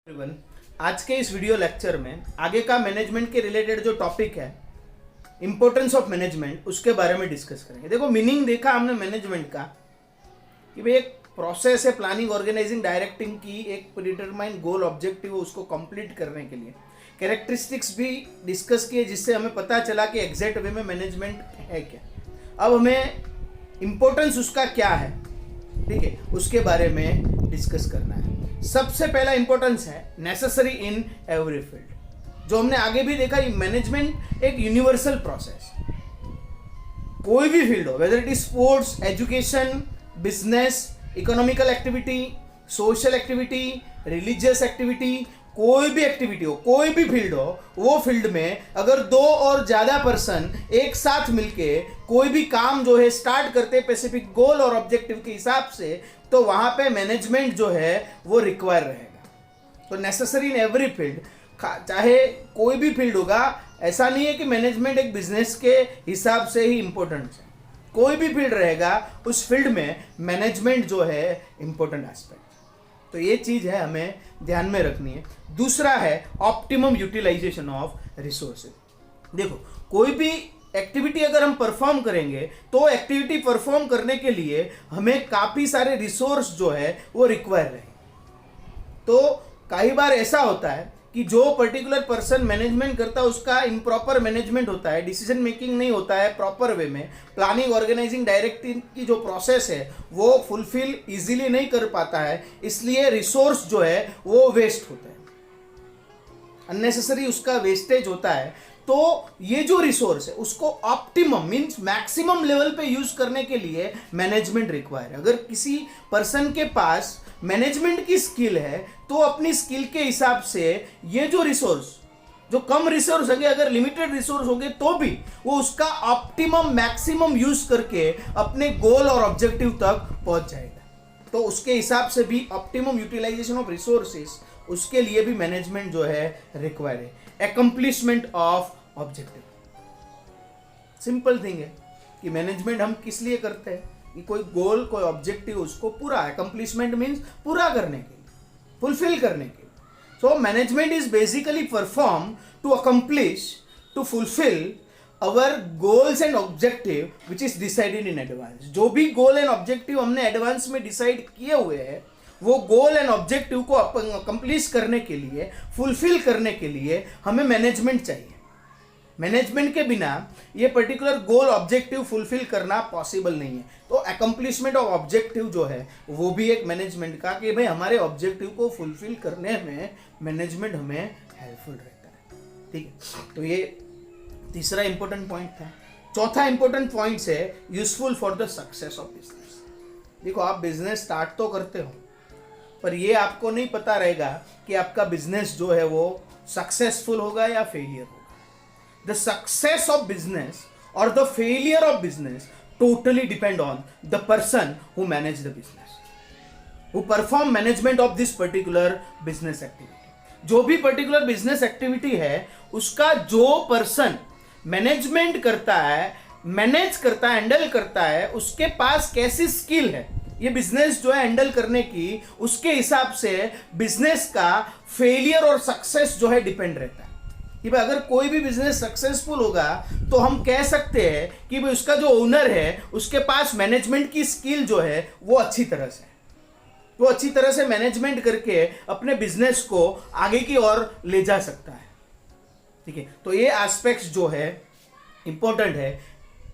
Everyone, आज के इस वीडियो लेक्चर में आगे का मैनेजमेंट के रिलेटेड जो टॉपिक है इंपॉर्टेंस ऑफ मैनेजमेंट उसके बारे में डिस्कस करेंगे। देखो, मीनिंग देखा हमने मैनेजमेंट का कि भाई एक प्रोसेस है प्लानिंग, ऑर्गेनाइजिंग, डायरेक्टिंग की, एक प्रीडिटरमाइंड गोल ऑब्जेक्टिव उसको कंप्लीट करने के लिए। कैरेक्टरिस्टिक्स भी डिस्कस किए जिससे हमें पता चला कि एग्जैक्ट वे में मैनेजमेंट है क्या। अब हमें इंपॉर्टेंस उसका क्या है, ठीक है, उसके बारे में डिस्कस करना है। सबसे पहला इंपॉर्टेंस है नेसेसरी इन एवरी फील्ड। जो हमने आगे भी देखा, मैनेजमेंट एक यूनिवर्सल प्रोसेस, कोई भी फील्ड हो, whether it is sports, education, business, economical activity, social activity, religious activity, कोई भी एक्टिविटी हो, कोई भी फील्ड हो, वो फील्ड में अगर दो और ज्यादा पर्सन एक साथ मिलके कोई भी काम जो है स्टार्ट करते स्पेसिफिक गोल और ऑब्जेक्टिव के हिसाब से, तो वहां पे मैनेजमेंट जो है वो रिक्वायर रहेगा। तो नेसेसरी इन एवरी फील्ड, चाहे कोई भी फील्ड होगा, ऐसा नहीं है कि मैनेजमेंट एक बिजनेस के हिसाब से ही इंपॉर्टेंट है। कोई भी फील्ड रहेगा, उस फील्ड में मैनेजमेंट जो है इंपॉर्टेंट एस्पेक्ट। तो ये चीज है हमें ध्यान में रखनी है। दूसरा है ऑप्टिमम यूटिलाइजेशन ऑफ रिसोर्सेज। देखो, कोई भी एक्टिविटी अगर हम परफॉर्म करेंगे तो एक्टिविटी परफॉर्म करने के लिए हमें काफी सारे रिसोर्स जो है वो रिक्वायर रहेंगे। तो कई बार ऐसा होता है कि जो पर्टिकुलर पर्सन मैनेजमेंट करता है उसका इम्प्रॉपर मैनेजमेंट होता है, डिसीजन मेकिंग नहीं होता है प्रॉपर वे में, प्लानिंग, ऑर्गेनाइजिंग, डायरेक्टिंग की जो प्रोसेस है वो फुलफिल इजीली नहीं कर पाता है, इसलिए रिसोर्स जो है वो वेस्ट होता है, अननेसेसरी उसका वेस्टेज होता है। तो ये जो रिसोर्स है उसको ऑप्टिमम मींस मैक्सिमम लेवल पे यूज करने के लिए मैनेजमेंट रिक्वायर है। अगर किसी पर्सन के पास मैनेजमेंट की स्किल है तो अपनी स्किल के हिसाब से ये जो रिसोर्स, जो कम रिसोर्स होंगे, अगर लिमिटेड रिसोर्स होंगे तो भी वो उसका ऑप्टिमम मैक्सिमम यूज करके अपने गोल और ऑब्जेक्टिव तक पहुंच जाएगा। तो उसके हिसाब से भी ऑप्टिमम यूटिलाइजेशन ऑफ रिसोर्सेस, उसके लिए भी मैनेजमेंट जो है रिक्वायर है। Accomplishment of objective, simple thing है कि मैनेजमेंट हम किस लिए करते हैं कि कोई गोल, कोई ऑब्जेक्टिव उसको पूरा, अकम्प्लिशमेंट मीन्स पूरा करने के लिए, फुलफिल करने के लिए। So management is basically perform to accomplish, to fulfil our goals and objective which is decided in advance. जो भी गोल एंड ऑब्जेक्टिव हमने एडवांस में डिसाइड किए हुए हैं, वो गोल एंड ऑब्जेक्टिव को अकम्प्लिश करने के लिए, फुलफिल करने के लिए हमें मैनेजमेंट चाहिए। मैनेजमेंट के बिना ये पर्टिकुलर गोल ऑब्जेक्टिव फुलफिल करना पॉसिबल नहीं है। तो अकम्प्लिशमेंट ऑफ ऑब्जेक्टिव जो है वो भी एक मैनेजमेंट का, कि भाई हमारे ऑब्जेक्टिव को फुलफिल करने में मैनेजमेंट हमें हेल्पफुल रहता है, ठीक है। तो ये तीसरा इंपॉर्टेंट पॉइंट था। चौथा इंपॉर्टेंट पॉइंट है useful for the success of business. देखो, आप बिजनेस स्टार्ट तो करते हो, पर ये आपको नहीं पता रहेगा कि आपका बिजनेस जो है वो सक्सेसफुल होगा या फेलियर होगा। द सक्सेस ऑफ बिजनेस और the failure of business totally depend on the person who manage the business, who perform management of this particular business activity। जो भी पर्टिकुलर बिजनेस एक्टिविटी है उसका जो पर्सन मैनेजमेंट करता है, manage करता है, हैंडल करता है, उसके पास कैसी स्किल है ये बिजनेस जो है हैंडल करने की, उसके हिसाब से बिजनेस का फेलियर और सक्सेस जो है डिपेंड रहता है। कि भाई अगर कोई भी बिजनेस सक्सेसफुल होगा तो हम कह सकते हैं कि भाई उसका जो ओनर है उसके पास मैनेजमेंट की स्किल जो है वो अच्छी तरह से, वो अच्छी तरह से मैनेजमेंट करके अपने बिजनेस को आगे की ओर ले जा सकता है, ठीक है। तो ये एस्पेक्ट्स जो है इंपॉर्टेंट है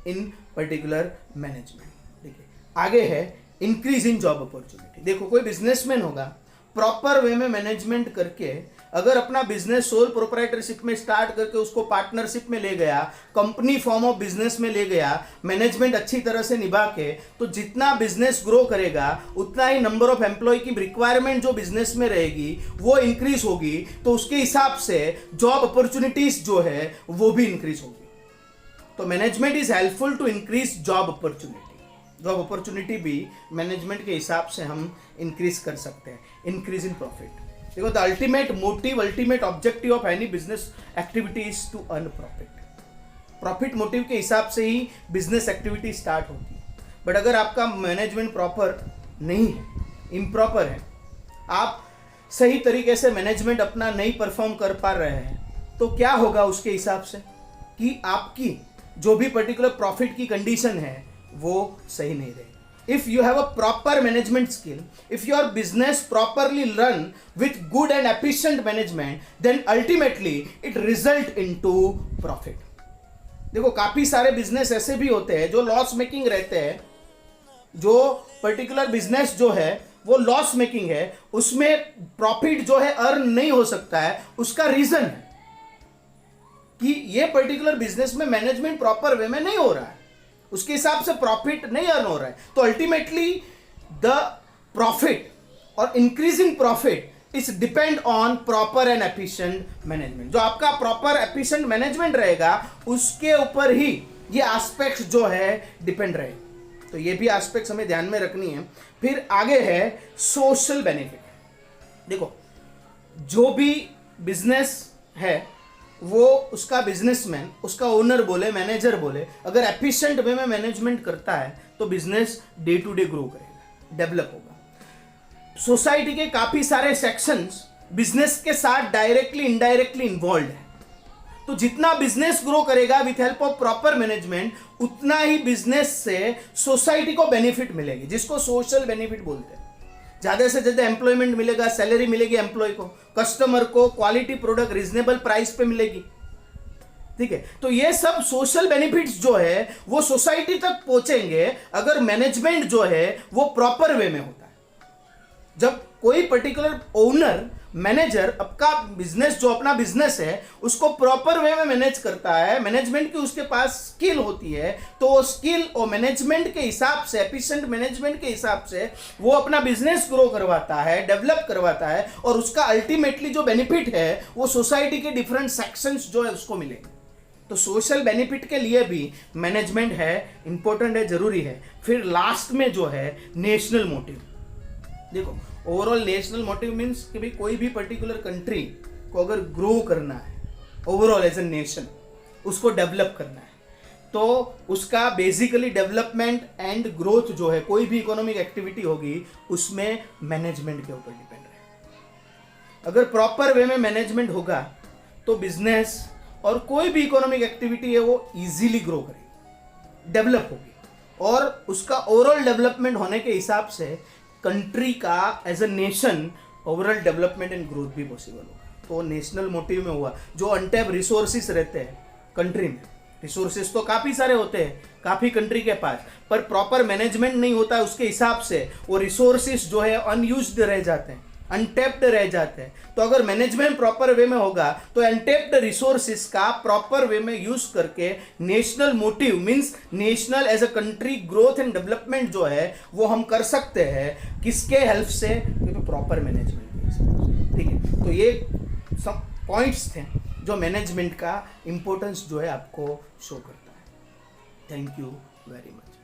इन पर्टिकुलर मैनेजमेंट, ठीक है। आगे है इंक्रीज इन जॉब अपॉर्चुनिटी। देखो, कोई बिजनेसमैन होगा, प्रॉपर वे में मैनेजमेंट करके अगर अपना बिजनेस सोल प्रोप्राइटरशिप में स्टार्ट करके उसको पार्टनरशिप में ले गया, कंपनी फॉर्म ऑफ बिजनेस में ले गया, मैनेजमेंट अच्छी तरह से निभा के, तो जितना बिजनेस ग्रो करेगा उतना ही नंबर ऑफ एम्प्लॉय की रिक्वायरमेंट जो बिजनेस में रहेगी वो इंक्रीज होगी। तो उसके हिसाब से जॉब अपॉर्चुनिटीज जो है वो भी इंक्रीज होगी। तो management is helpful to increase job opportunity. Job opportunity भी मैनेजमेंट के हिसाब से हम इंक्रीज कर सकते हैं। Increase in profit. देखो, the ultimate motive, ultimate objective of any business activity is to earn profit. Profit motive के हिसाब से ही बिजनेस एक्टिविटी स्टार्ट होती है। बट अगर आपका मैनेजमेंट प्रॉपर नहीं है, इम्प्रॉपर है, आप सही तरीके से मैनेजमेंट अपना नहीं परफॉर्म कर पा रहे हैं तो क्या होगा उसके हिसाब से कि आपकी जो भी पर्टिकुलर प्रॉफिट की कंडीशन है वो सही नहीं रहेगी। If you have a proper management skill, if your business properly run with good and efficient management, then ultimately it result into profit. देखो काफी सारे बिजनेस ऐसे भी होते हैं जो लॉस मेकिंग रहते हैं, जो पर्टिकुलर बिजनेस जो है वो लॉस मेकिंग है, उसमें प्रॉफिट जो है अर्न नहीं हो सकता है। उसका रीजन है कि ये पर्टिकुलर बिजनेस में मैनेजमेंट प्रॉपर वे में नहीं हो रहा है, उसके हिसाब से प्रॉफिट नहीं अर्न हो रहा है। तो अल्टीमेटली द प्रॉफिट और increasing profit is depend on proper and efficient management. जो आपका प्रॉपर एफिशिएंट मैनेजमेंट रहेगा उसके ऊपर ही ये एस्पेक्ट्स जो है डिपेंड रहेगा। तो ये भी एस्पेक्ट्स हमें ध्यान में रखनी है। फिर आगे है सोशल बेनिफिट। देखो जो भी बिजनेस है वो उसका बिजनेसमैन, उसका ओनर बोले, मैनेजर बोले, अगर एफिशिएंट वे में मैनेजमेंट करता है तो business day to day grow करेगा, डेवलप होगा। सोसाइटी के काफी सारे सेक्शंस बिजनेस के साथ डायरेक्टली इनडायरेक्टली इन्वॉल्व है। तो जितना बिजनेस ग्रो करेगा with help of proper management, उतना ही बिजनेस से सोसाइटी को बेनिफिट मिलेगी, जिसको सोशल बेनिफिट बोलते हैं। ज्यादा से ज्यादा एम्प्लॉयमेंट मिलेगा, सैलरी मिलेगी एम्प्लॉय को, कस्टमर को क्वालिटी प्रोडक्ट रीजनेबल प्राइस पे मिलेगी। ठीक है, तो ये सब सोशल बेनिफिट्स जो है वो सोसाइटी तक पहुंचेंगे अगर मैनेजमेंट जो है वो प्रॉपर वे में होता है। जब कोई पर्टिकुलर ओनर, मैनेजर आपका बिजनेस, जो अपना बिजनेस है उसको प्रॉपर वे में मैनेज करता है, मैनेजमेंट की उसके पास स्किल होती है, तो वो स्किल और मैनेजमेंट के हिसाब से, एफिशिएंट मैनेजमेंट के हिसाब से वो अपना बिजनेस ग्रो करवाता है, डेवलप करवाता है, और उसका अल्टीमेटली जो बेनिफिट है वो सोसाइटी के डिफरेंट सेक्शंस जो है उसको मिलेंगे। तो सोशल बेनिफिट के लिए भी मैनेजमेंट है, इंपॉर्टेंट है, जरूरी है। फिर लास्ट में जो है नेशनल मोटिव। देखो ओवरऑल नेशनल मोटिव मीन्स कि भाई कोई भी पर्टिकुलर कंट्री को अगर ग्रो करना है ओवरऑल एज ए नेशन, उसको डेवलप करना है, तो उसका बेसिकली डेवलपमेंट एंड ग्रोथ जो है, कोई भी इकोनॉमिक एक्टिविटी होगी उसमें मैनेजमेंट के ऊपर डिपेंड है। अगर प्रॉपर वे में मैनेजमेंट होगा तो बिजनेस और कोई भी इकोनॉमिक एक्टिविटी है वो इजीली ग्रो करेगी, डेवलप होगी, और उसका ओवरऑल डेवलपमेंट होने के हिसाब से कंट्री का as a nation overall development and growth भी पॉसिबल होगा। तो नेशनल मोटिव में हुआ, जो अनटैप रिसोर्सेस रहते हैं कंट्री में, रिसोर्सेस तो काफी सारे होते हैं काफी कंट्री के पास, पर प्रॉपर मैनेजमेंट नहीं होता है, उसके हिसाब से वो रिसोर्सेस जो है अनयूज्ड रह जाते हैं, अनटेप्ड रह जाते हैं। तो अगर मैनेजमेंट प्रॉपर वे में होगा तो अनटेप्ड रिसोर्सेस का प्रॉपर वे में यूज करके national motive means national as a country growth and development जो है वो हम कर सकते हैं। किसके हेल्प से? प्रॉपर मैनेजमेंट के। ठीक है, तो ये सब पॉइंट्स थे जो मैनेजमेंट का इंपॉर्टेंस जो है आपको शो करता है। Thank you very much.